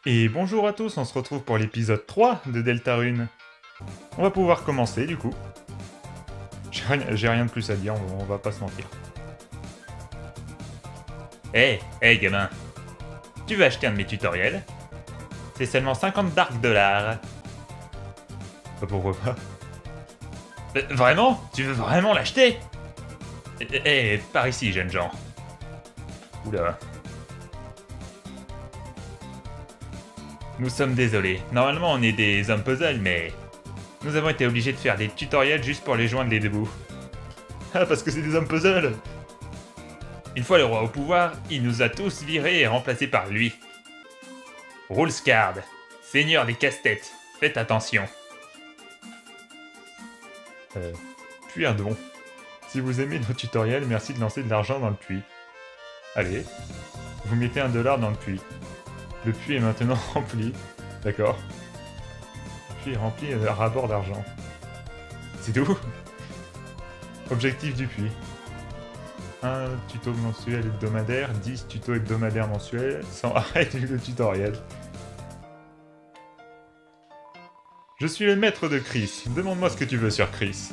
Et bonjour à tous, on se retrouve pour l'épisode 3 de Deltarune. On va pouvoir commencer du coup. J'ai rien de plus à dire, on va pas se mentir. Hey gamin, tu veux acheter un de mes tutoriels? C'est seulement 50 $. Bah, pourquoi pas? Vraiment? Tu veux vraiment l'acheter? Par ici, jeune gens. Oula. Nous sommes désolés. Normalement, on est des hommes puzzle, mais nous avons été obligés de faire des tutoriels juste pour les joindre les deux bouts. Ah, parce que c'est des hommes puzzle. Une fois le roi au pouvoir, il nous a tous virés et remplacés par lui. Rulescard, seigneur des casse-têtes, faites attention. Puis un don. Si vous aimez nos tutoriels, merci de lancer de l'argent dans le puits. Allez, vous mettez $1 dans le puits. Le puits est maintenant rempli. D'accord. Le puits est rempli à rabord d'argent. C'est tout. Objectif du puits. 1 tuto mensuel hebdomadaire, 10 tutos hebdomadaires mensuels, sans arrêter le tutoriel. Je suis le maître de Chris. Demande-moi ce que tu veux sur Chris.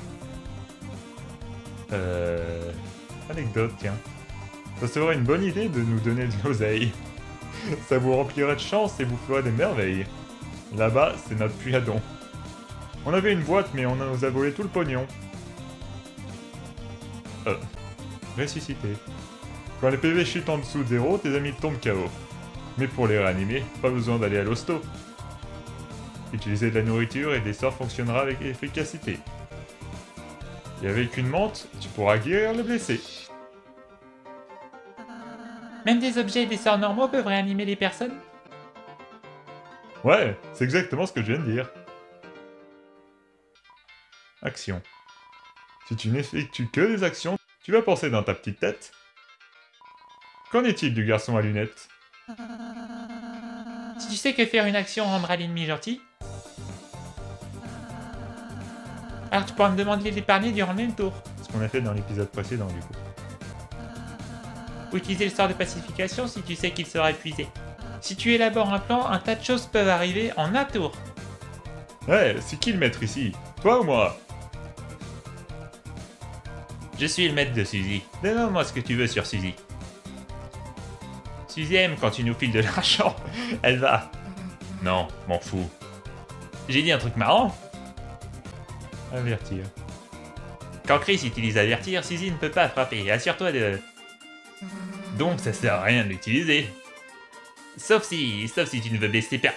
Anecdote, tiens. Ça serait une bonne idée de nous donner de l'oseille. Ça vous remplirait de chance et vous ferait des merveilles. Là-bas, c'est notre puits à dons. On avait une boîte, mais on nous a volé tout le pognon. Ressuscité. Quand les PV chutent en dessous de 0, tes amis tombent KO. Mais pour les réanimer, pas besoin d'aller à l'hosto. Utiliser de la nourriture et des sorts fonctionnera avec efficacité. Et avec une menthe, tu pourras guérir le blessé. Même des objets et des sorts normaux peuvent réanimer les personnes? Ouais, c'est exactement ce que je viens de dire. Action. Si tu n'effectues que des actions, tu vas penser dans ta petite tête. Qu'en est-il du garçon à lunettes? Si tu sais que faire une action rendra l'ennemi gentil, alors tu pourras me demander de l'épargner durant le même tour. Ce qu'on a fait dans l'épisode précédent du coup. Ou utiliser le sort de pacification si tu sais qu'il sera épuisé. Si tu élabores un plan, un tas de choses peuvent arriver en un tour. Ouais, c'est qui le maître ici? Toi ou moi? Je suis le maître de Suzy. Demande-moi ce que tu veux sur Suzy. Suzy aime quand tu nous files de l'argent. Elle va. Non, m'en fous. J'ai dit un truc marrant. Avertir. Quand Chris utilise avertir, Suzy ne peut pas frapper. Assure-toi de... Donc ça sert à rien de l'utiliser. Sauf si tu ne veux blesser per...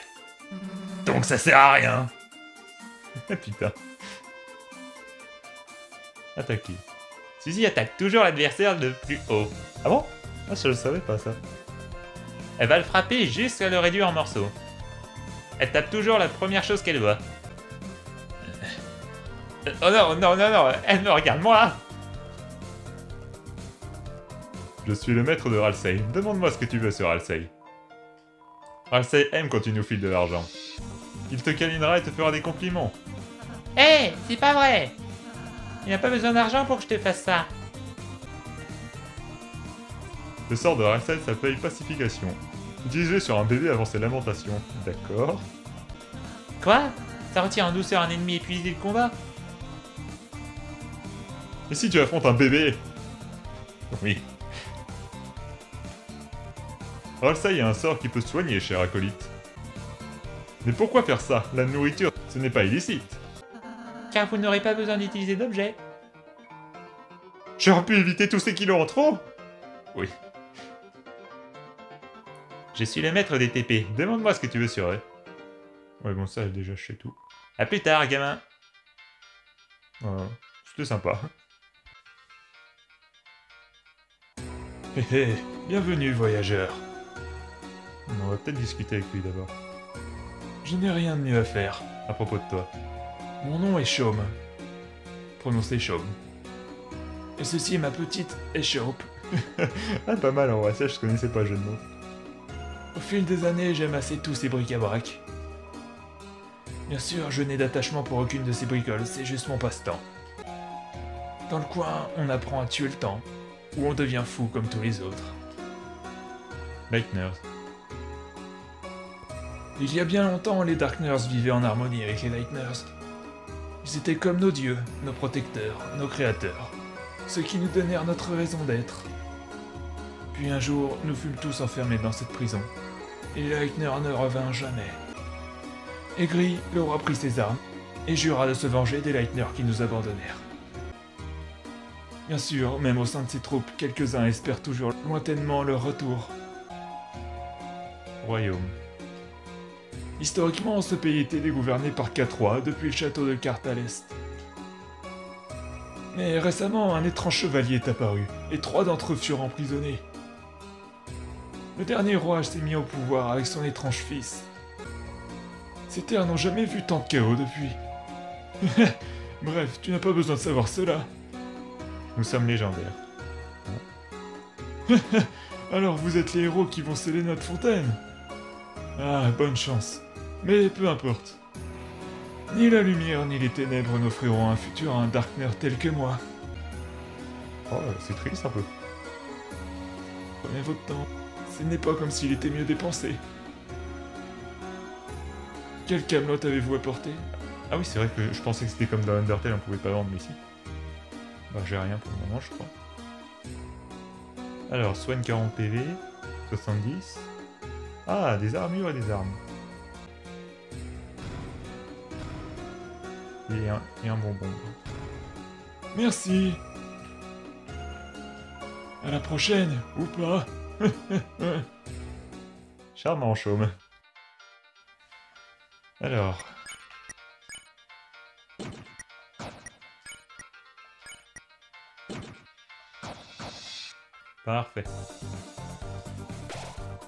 Donc ça sert à rien. Putain. Attaquer. Suzy attaque toujours l'adversaire de plus haut. Ah bon? Ah, je le savais pas ça. Elle va le frapper jusqu'à le réduire en morceaux. Elle tape toujours la première chose qu'elle voit. Oh non, elle me regarde moi. Je suis le maître de Ralsei. Demande-moi ce que tu veux sur Ralsei. Ralsei aime quand tu nous files de l'argent. Il te câlinera et te fera des compliments. Hé, c'est pas vrai. Il n'a pas besoin d'argent pour que je te fasse ça. Le sort de Ralsei s'appelle pacification. Utilisé sur un bébé avant ses lamentations. D'accord. Quoi? Ça retire en douceur un ennemi épuisé de combat? Et si tu affrontes un bébé? Oui. Ralsei a un sort qui peut soigner, cher acolyte. Mais pourquoi faire ça? La nourriture, ce n'est pas illicite. Car vous n'aurez pas besoin d'utiliser d'objets. J'aurais pu éviter tous ces kilos en trop? Oui. Je suis le maître des TP. Demande-moi ce que tu veux sur eux. Ouais, bon, ça, déjà, je sais tout. A plus tard, gamin. C'était sympa. Hé hé, bienvenue, voyageur. On va peut-être discuter avec lui d'abord. Je n'ai rien de mieux à faire à propos de toi. Mon nom est Chaume. Prononcé Chaume. Et ceci est ma petite échoppe. Ah, pas mal en vrai, ça je connaissais pas le jeu de mots. Au fil des années, j'ai amassé tous ces bric-à-brac. Bien sûr, je n'ai d'attachement pour aucune de ces bricoles, c'est juste mon passe-temps. Dans le coin, on apprend à tuer le temps, ou on devient fou comme tous les autres. Leitner. Il y a bien longtemps, les Darkners vivaient en harmonie avec les Lightners. Ils étaient comme nos dieux, nos protecteurs, nos créateurs, ceux qui nous donnèrent notre raison d'être. Puis un jour, nous fûmes tous enfermés dans cette prison, et les Lightners ne revinrent jamais. Aigri, le roi prit ses armes, et jura de se venger des Lightners qui nous abandonnèrent. Bien sûr, même au sein de ses troupes, quelques-uns espèrent toujours lointainement leur retour. Royaume. Historiquement, ce pays était gouverné par 4 rois depuis le château de Carte à l'est. Mais récemment, un étrange chevalier est apparu, et 3 d'entre eux furent emprisonnés. Le dernier roi s'est mis au pouvoir avec son étrange fils. Ces terres n'ont jamais vu tant de chaos depuis. Bref, tu n'as pas besoin de savoir cela. Nous sommes légendaires. Alors vous êtes les héros qui vont sceller notre fontaine. Ah, bonne chance. Mais peu importe. Ni la lumière ni les ténèbres n'offriront un futur à un Darkner tel que moi. Oh, c'est triste un peu. Prenez votre temps. Ce n'est pas comme s'il était mieux dépensé. Quel Camelot avez-vous apporté? Ah oui, c'est vrai que je pensais que c'était comme dans Undertale, on pouvait pas vendre, mais ici. Bah, j'ai rien pour le moment, je crois. Alors, soigne 40 PV, 70. Ah, des armures et des armes. Et un bonbon. Merci. À la prochaine, ou pas. Charmant, chaume. Alors... Parfait.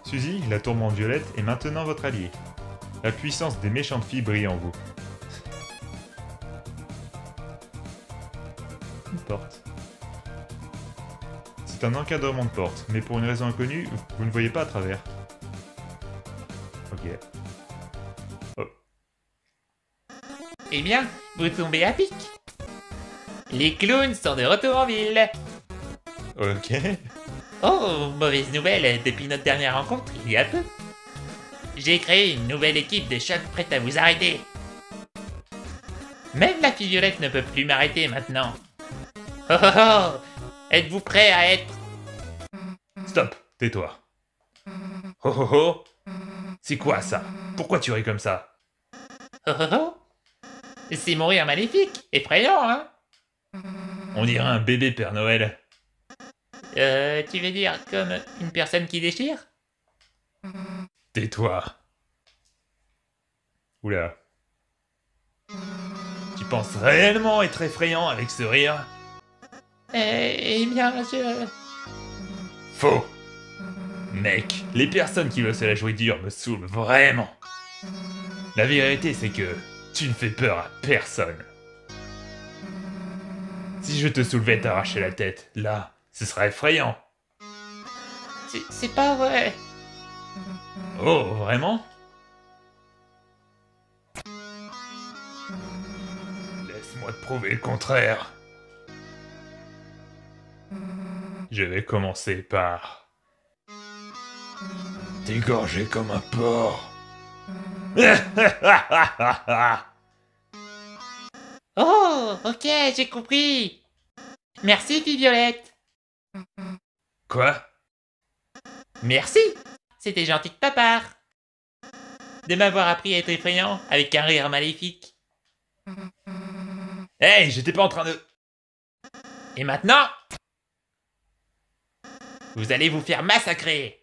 Suzy, la tourmente violette est maintenant votre allié. La puissance des méchantes filles brille en vous. Une porte. C'est un encadrement de porte, mais pour une raison inconnue, vous ne voyez pas à travers. Ok. Oh. Eh bien, vous tombez à pic. Les clowns sont de retour en ville. Ok. Oh, mauvaise nouvelle, depuis notre dernière rencontre, il y a peu. J'ai créé une nouvelle équipe de choc prête à vous arrêter. Même la fille violette ne peut plus m'arrêter maintenant. Oh oh oh! Êtes-vous prêt à être... Stop, tais-toi. Oh oh oh! C'est quoi ça? Pourquoi tu ris comme ça? Oh oh oh! C'est mon rire maléfique, effrayant, hein? On dirait un bébé Père Noël. Tu veux dire comme une personne qui déchire? Tais-toi. Oula. Tu penses réellement être effrayant avec ce rire? Eh bien, je... Faux. Mec, les personnes qui veulent se la jouer dure me saoulent vraiment. La vérité, c'est que tu ne fais peur à personne. Si je te soulevais t'arracher la tête, là, ce serait effrayant. C'est pas vrai. Oh, vraiment? Laisse-moi te prouver le contraire. Je vais commencer par... t'égorger comme un porc. Oh, ok, j'ai compris. Merci, fille violette. Quoi? Merci. C'était gentil de ta part. De m'avoir appris à être effrayant avec un rire maléfique. Hey, j'étais pas en train de... Et maintenant, vous allez vous faire massacrer.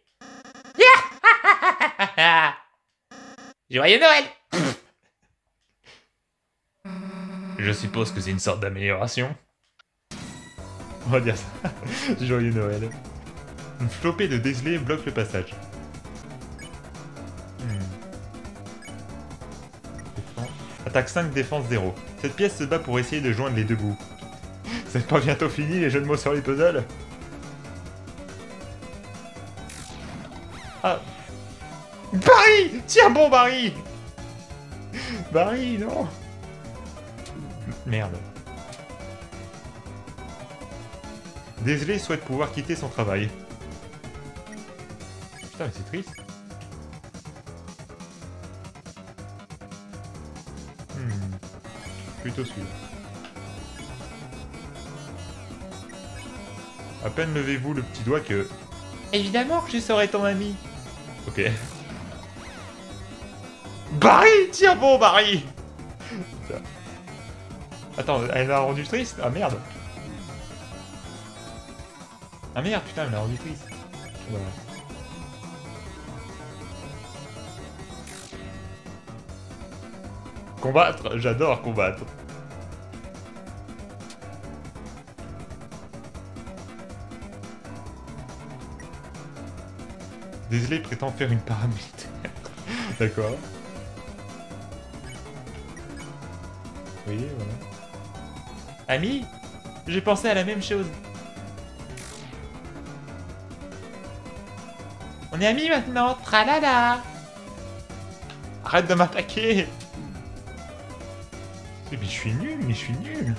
Joyeux Noël. Je suppose que c'est une sorte d'amélioration. On va dire ça. Joyeux Noël. Une flopée de dégelés bloque le passage. Attaque 5, défense 0. Cette pièce se bat pour essayer de joindre les deux bouts. C'est pas bientôt fini les jeux de mots sur les puzzles? Ah. Barry! Tiens bon Barry! Barry, non! Merde. Désolé souhaite pouvoir quitter son travail. Putain mais c'est triste. plutôt celui-là. À peine levez-vous le petit doigt que... Évidemment que je serai ton ami. Ok. Barry! Tiens bon, Barry! Attends, elle m'a rendu triste? Ah merde! Ah merde, putain, elle m'a rendu triste. Voilà. Combattre? J'adore combattre. Désolé, prétend faire une paramilitaire. D'accord. Oui, voilà. Ami, j'ai pensé à la même chose. On est amis maintenant, tralala. Arrête de m'attaquer! Mais je suis nul, mais je suis nul!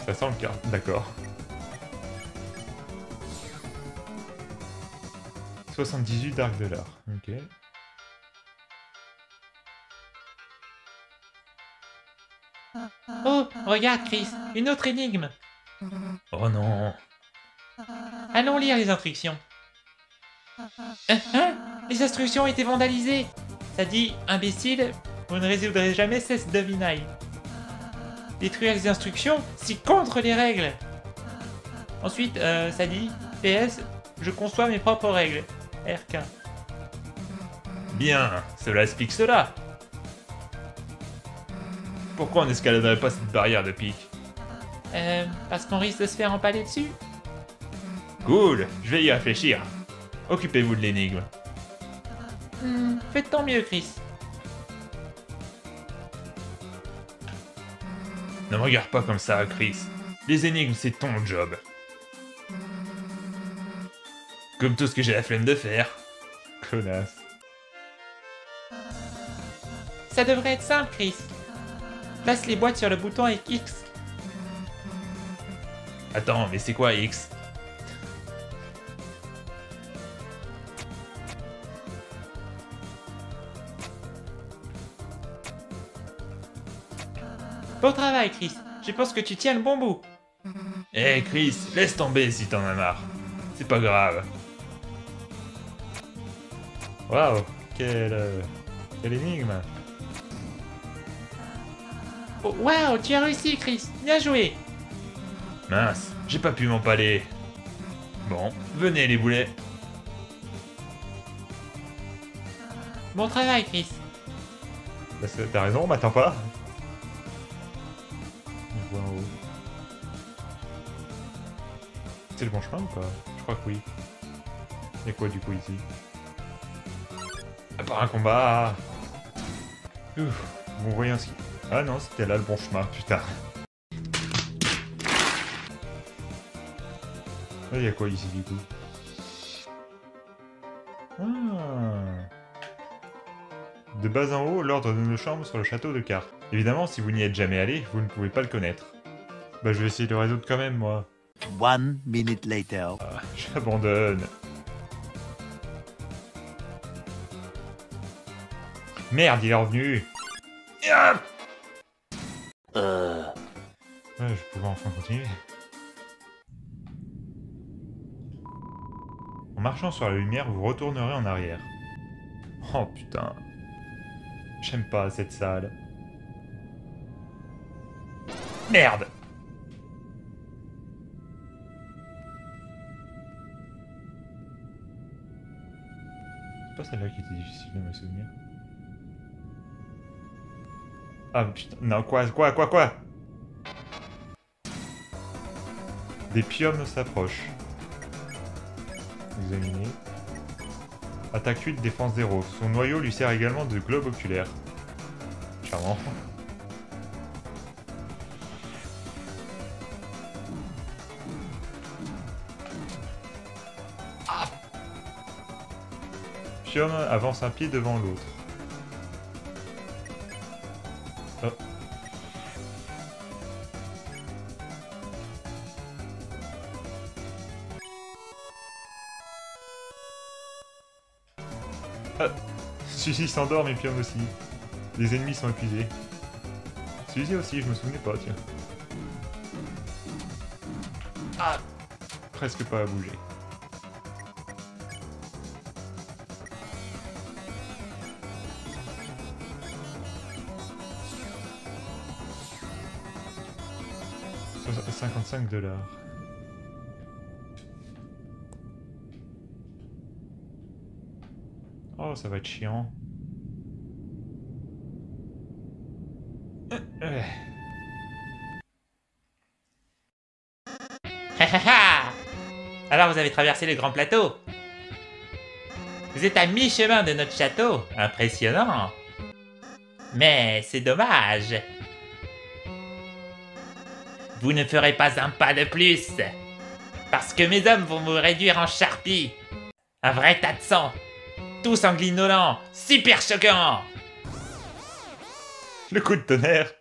Ça sent le cas, d'accord. 78 d'arc de l'art, ok. Oh, regarde Chris, une autre énigme. Oh non! Allons lire les instructions. Hein? Les instructions ont été vandalisées. Ça dit, imbécile, vous ne résoudrez jamais cette devinai. Détruire les instructions, c'est contre les règles. Ensuite, ça dit, PS, je conçois mes propres règles. RK. Bien, cela explique cela! Pourquoi on n'escaladerait pas cette barrière de pic? Parce qu'on risque de se faire empaler dessus. Cool, je vais y réfléchir. Occupez-vous de l'énigme. Faites tant mieux, Chris. Ne me regarde pas comme ça, Chris. Les énigmes, c'est ton job. Comme tout ce que j'ai la flemme de faire. Connasse. Ça devrait être simple, Chris. Place les boîtes sur le bouton avec X. Attends, mais c'est quoi X? Bon travail, Chris. Je pense que tu tiens le bon bout. Eh Chris, laisse tomber si t'en as marre. C'est pas grave. Waouh, quelle énigme. Oh, waouh, tu as réussi, Chris. Bien joué. Mince, j'ai pas pu m'empaler. Bon, venez les boulets. Bon travail, Chris. Bah, t'as raison, on m'attend pas. On voit en haut. C'est le bon chemin ou pas? Je crois que oui. Y'a quoi du coup ici? À part un combat. Ouf, bon voyons ce qui... Ah non, c'était là le bon chemin, putain. Là, y'a quoi ici du coup? Ah. De bas en haut, l'ordre de nos chambres sur le château de cartes. Évidemment, si vous n'y êtes jamais allé, vous ne pouvez pas le connaître. Bah je vais essayer de le résoudre quand même, moi. 1 minute later. Ah, j'abandonne. Merde, il est revenu. Ah Ouais, je pouvais enfin continuer. En marchant sur la lumière, vous retournerez en arrière. Oh putain. J'aime pas cette salle. Merde! C'est pas celle-là qui était difficile de me souvenir. Ah putain, non, quoi? Des piomes s'approchent. Examiner. Attaque 8, défense 0. Son noyau lui sert également de globe oculaire. Charmant. Ah. Pium avance un pied devant l'autre. Oh. Ah. Celui-ci s'endort, mais Pium aussi. Les ennemis sont épuisés. Suzy aussi, je me souvenais pas, tiens. Ah, Presque pas à bouger. $55. Oh, ça va être chiant. Alors vous avez traversé le grand plateau. Vous êtes à mi-chemin de notre château. Impressionnant. Mais c'est dommage. Vous ne ferez pas un pas de plus. Parce que mes hommes vont vous réduire en charpie. Un vrai tas de sang. Tout sanguinolent. Super choquant. Le coup de tonnerre.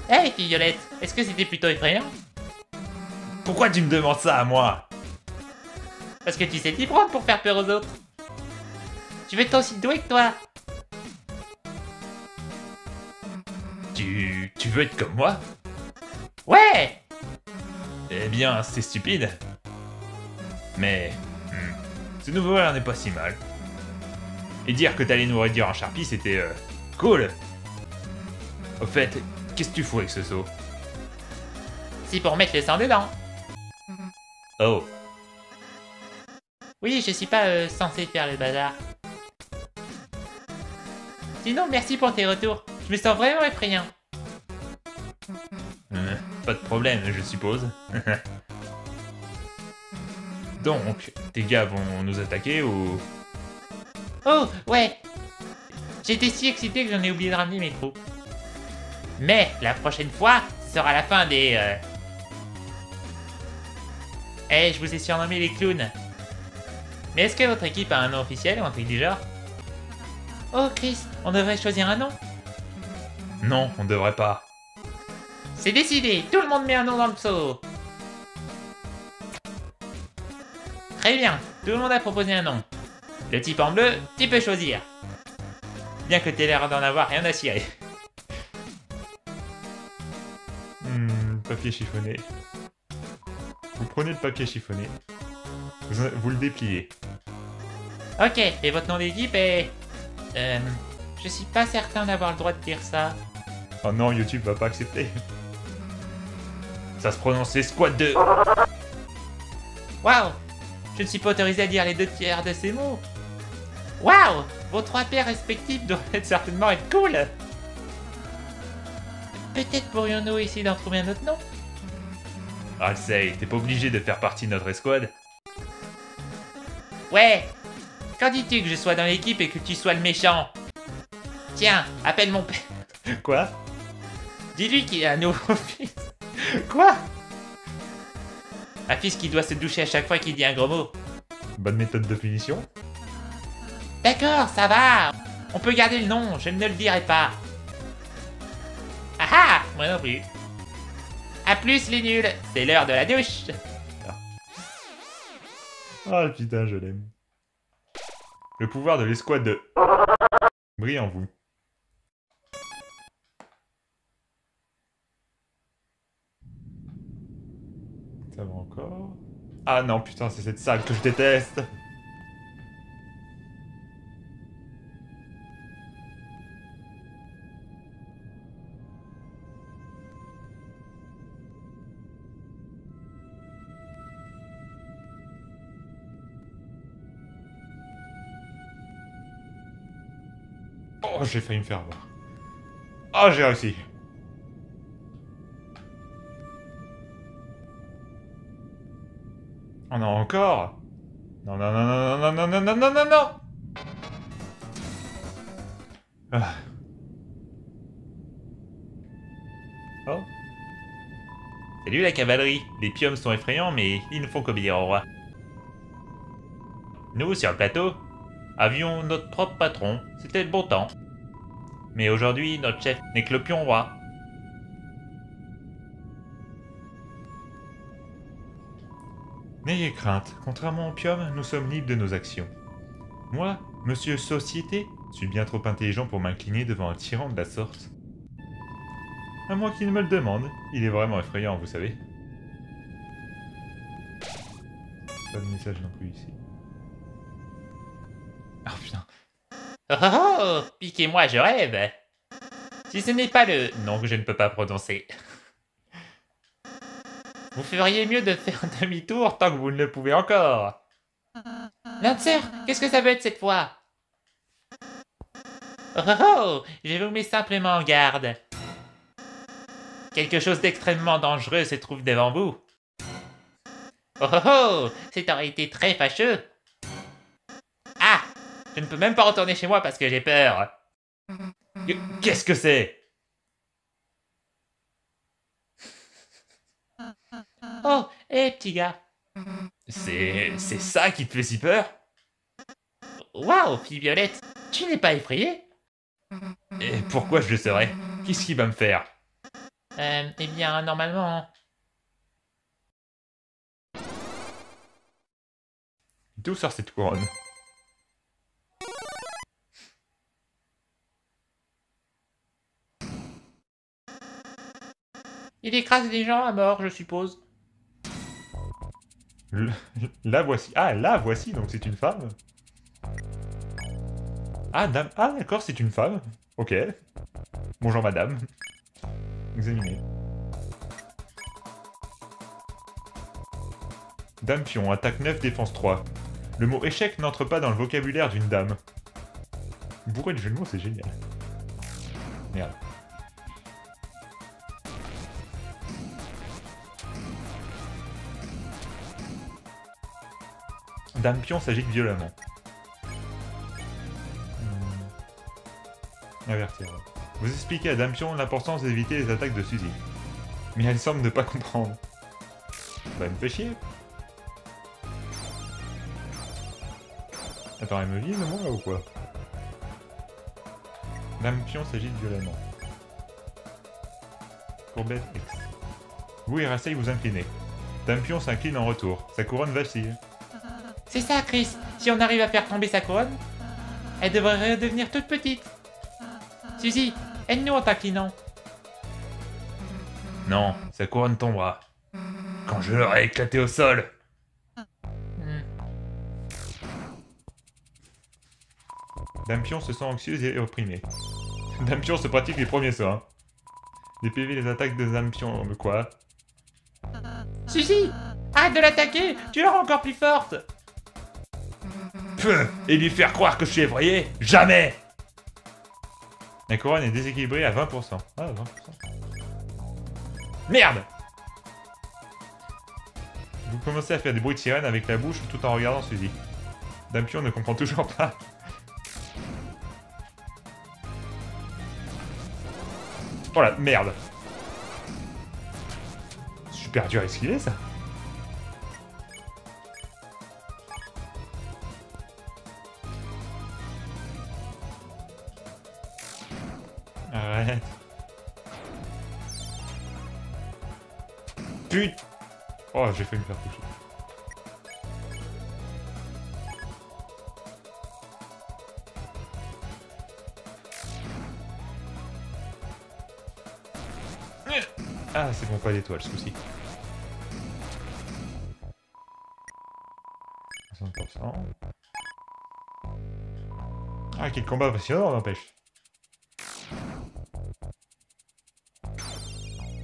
Hey, Violette, est-ce que c'était plutôt effrayant? pourquoi tu me demandes ça à moi? Parce que tu sais t'y prendre pour faire peur aux autres. Tu veux être aussi doué que toi. Tu veux être comme moi? Ouais. Eh bien, c'est stupide. Mais... ce nouveau air n'est pas si mal. Et dire que t'allais nous réduire en charpie, c'était... cool. Au fait, qu'est-ce que tu fous avec ce seau? C'est pour mettre le sang dedans. Oh. Oui, je suis pas censé faire le bazar. Sinon, merci pour tes retours. Je me sens vraiment effrayant. Pas de problème, je suppose. Donc, tes gars vont nous attaquer ou... Oh, ouais. J'étais si excité que j'en ai oublié de ramener mes troupes. Mais, la prochaine fois, ce sera la fin des... Eh, je vous ai surnommé les clowns. Mais est-ce que votre équipe a un nom officiel ou un truc du genre? Oh, Chris, on devrait choisir un nom. Non, on devrait pas. C'est décidé, tout le monde met un nom dans le psaume. Très bien, tout le monde a proposé un nom. Le type en bleu, tu peux choisir. Bien que t'aies l'air d'en avoir rien à cirer. Papier chiffonné. Vous prenez le papier chiffonné. Vous le dépliez. Ok, et votre nom d'équipe est... je suis pas certain d'avoir le droit de dire ça. Oh non, YouTube va pas accepter. Ça se prononce les squats de... Waouh! Je ne suis pas autorisé à dire les 2/3 de ces mots. Waouh! Vos 3 paires respectifs doivent certainement être cool. Peut-être pourrions-nous essayer d'en trouver un autre nom? Alcey, t'es pas obligé de faire partie de notre escouade? Ouais! Quand dis-tu que je sois dans l'équipe et que tu sois le méchant? Tiens, appelle mon père. Quoi? Dis-lui qu'il a un nouveau fils. Quoi? Un fils qui doit se doucher à chaque fois qu'il dit un gros mot. Bonne méthode de punition. D'accord, ça va. On peut garder le nom, je ne le dirai pas. Ah ah! Moi non plus. A plus les nuls, c'est l'heure de la douche. Ah putain, je l'aime. Le pouvoir de l'escouade de... Brille en vous. Ça va encore? Ah non, putain, c'est cette salle que je déteste. Oh, j'ai failli me faire avoir. Oh, j'ai réussi. Oh non, encore? Non, non, non, non, non, non, non, non, non, non, non. Ah. Oh. Salut la cavalerie. Les piomes sont effrayants, mais ils ne font qu'obéir au roi. Nous, sur le plateau, avions notre propre patron. C'était le bon temps. Mais aujourd'hui, notre chef n'est que le pion roi. N'ayez crainte, contrairement au Pium, nous sommes libres de nos actions. Moi, monsieur Société, suis bien trop intelligent pour m'incliner devant un tyran de la sorte. À moins qu'il ne me le demande. Il est vraiment effrayant, vous savez. Pas de message non plus ici. Oh putain. Oh oh oh, piquez-moi, je rêve. Si ce n'est pas le nom que je ne peux pas prononcer. Vous feriez mieux de faire demi-tour tant que vous ne le pouvez encore. Lancer, qu'est-ce que ça veut être cette fois? Oh oh oh, je vous mets simplement en garde. Quelque chose d'extrêmement dangereux se trouve devant vous. Oh oh oh, c'est aurait été très fâcheux. Ah, je ne peux même pas retourner chez moi parce que j'ai peur. Qu'est-ce que c'est? Oh, hé petit gars. C'est ça qui te fait si peur? Waouh, fille Violette, tu n'es pas effrayée? Et pourquoi je le serais? Qu'est-ce qu'il va me faire? Eh bien, normalement... D'où sort cette couronne? Il écrase des gens à mort, je suppose. La voici. Ah, la voici, donc c'est une femme. Ah, dame. Ah, d'accord, c'est une femme. Ok. Bonjour, madame. Examinez. Dame pion, attaque 9, défense 3. Le mot échec n'entre pas dans le vocabulaire d'une dame. Bourré de jeu de mots, c'est génial. Merde. Dame pion s'agite violemment. Avertir. Vous expliquez à Dame pion l'importance d'éviter les attaques de Suzy. Mais elle semble ne pas comprendre. Bah, elle me fait chier. Attends, elle me vise moi là ou quoi? Dame pion s'agite violemment. Courbette X. Vous et Rasei vous inclinez. Dame pion s'incline en retour. Sa couronne vacille. C'est ça, Chris. Si on arrive à faire tomber sa couronne, elle devrait redevenir toute petite. Suzy, aide-nous en t'inclinant. Non, sa couronne tombera. Quand je l'aurai éclaté au sol. Dame pion se sent anxieuse et opprimée. Dame pion se pratique les premiers soins. Des PV les attaques de Dame pion, quoi? Suzy, arrête de l'attaquer. Tu la rends encore plus forte. Et lui faire croire que je suis effrayé? Jamais! La couronne est déséquilibrée à 20%. Ah, 20%. Merde. Vous commencez à faire des bruits de sirène avec la bouche tout en regardant Suzy. Dame pion ne comprend toujours pas. Oh la merde! Super dur à esquiver ça! Arrête! Putain! Oh, j'ai failli me faire toucher. Ah, c'est bon, pas d'étoile, ce coup-ci. 60%. Ah, quel combat passionnant, n'empêche.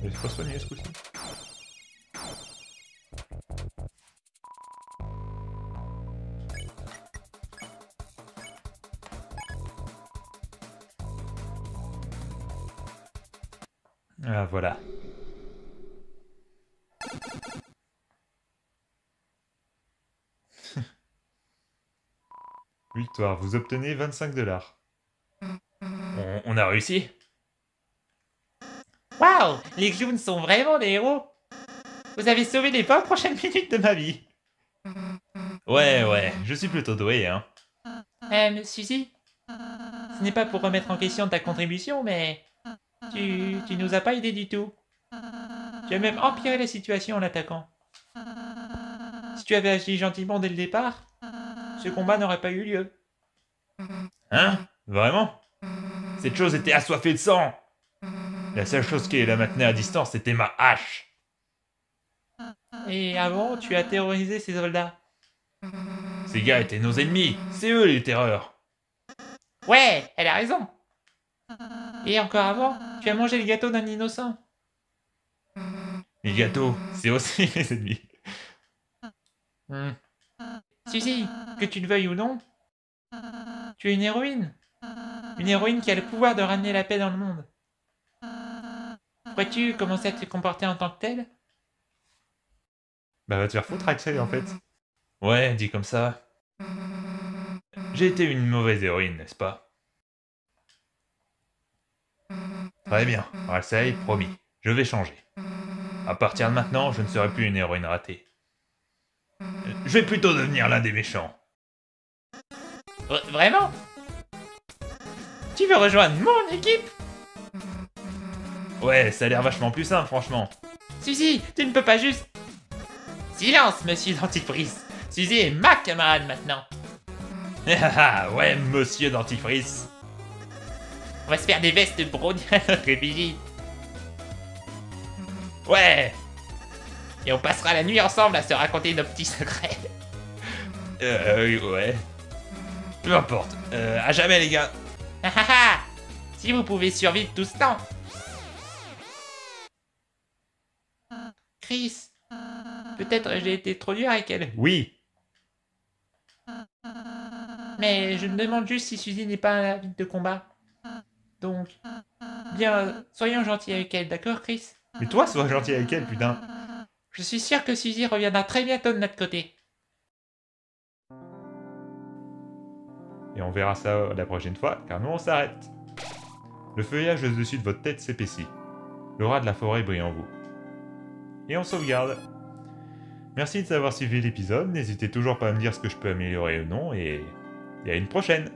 Mais c'est pas soigné, ce coup-ci. Ah, voilà. Victoire, vous obtenez 25 $. On a réussi. Waouh, les clowns sont vraiment des héros. Vous avez sauvé les 20 prochaines minutes de ma vie. Ouais, je suis plutôt doué, hein. Suzy, ce n'est pas pour remettre en question ta contribution, mais tu nous as pas aidé du tout. Tu as même empiré la situation en l'attaquant. Si tu avais agi gentiment dès le départ, ce combat n'aurait pas eu lieu. Hein? Vraiment? Cette chose était assoiffée de sang! La seule chose qui la maintenait à distance, c'était ma hache. Et avant, tu as terrorisé ces soldats. Ces gars étaient nos ennemis, c'est eux les terreurs. Ouais, elle a raison. Et encore avant, tu as mangé le gâteau d'un innocent. Les gâteaux, c'est aussi mes ennemis. Suzy, que tu le veuilles ou non, tu es une héroïne. Une héroïne qui a le pouvoir de ramener la paix dans le monde. Pourrais-tu commencer à te comporter en tant que telle? Bah va te faire foutre Axel en fait. Ouais, dit comme ça. J'ai été une mauvaise héroïne, n'est-ce pas? Très bien, Axel, promis, je vais changer. À partir de maintenant, je ne serai plus une héroïne ratée. Je vais plutôt devenir l'un des méchants. Vraiment? Tu veux rejoindre mon équipe? Ouais, ça a l'air vachement plus simple, franchement. Suzy, tu ne peux pas juste... Silence, monsieur Dentifrice. Suzy est ma camarade maintenant. Ouais, monsieur Dentifrice. On va se faire des vestes brodies à notre effigie. Ouais. Et on passera la nuit ensemble à se raconter nos petits secrets. Ouais. Peu importe. À jamais, les gars. Si vous pouvez survivre tout ce temps. Chris, peut-être j'ai été trop dur avec elle. Oui. Mais je me demande juste si Suzy n'est pas un habit de combat. Donc, bien, soyons gentils avec elle, d'accord, Chris? Mais toi, sois gentil avec elle, putain. Je suis sûr que Suzy reviendra très bientôt de notre côté. Et on verra ça la prochaine fois, car nous on s'arrête. Le feuillage au-dessus de votre tête s'épaissit. L'aura de la forêt brille en vous. Et on sauvegarde. Merci de savoir suivi l'épisode, n'hésitez toujours pas à me dire ce que je peux améliorer ou non, et à une prochaine.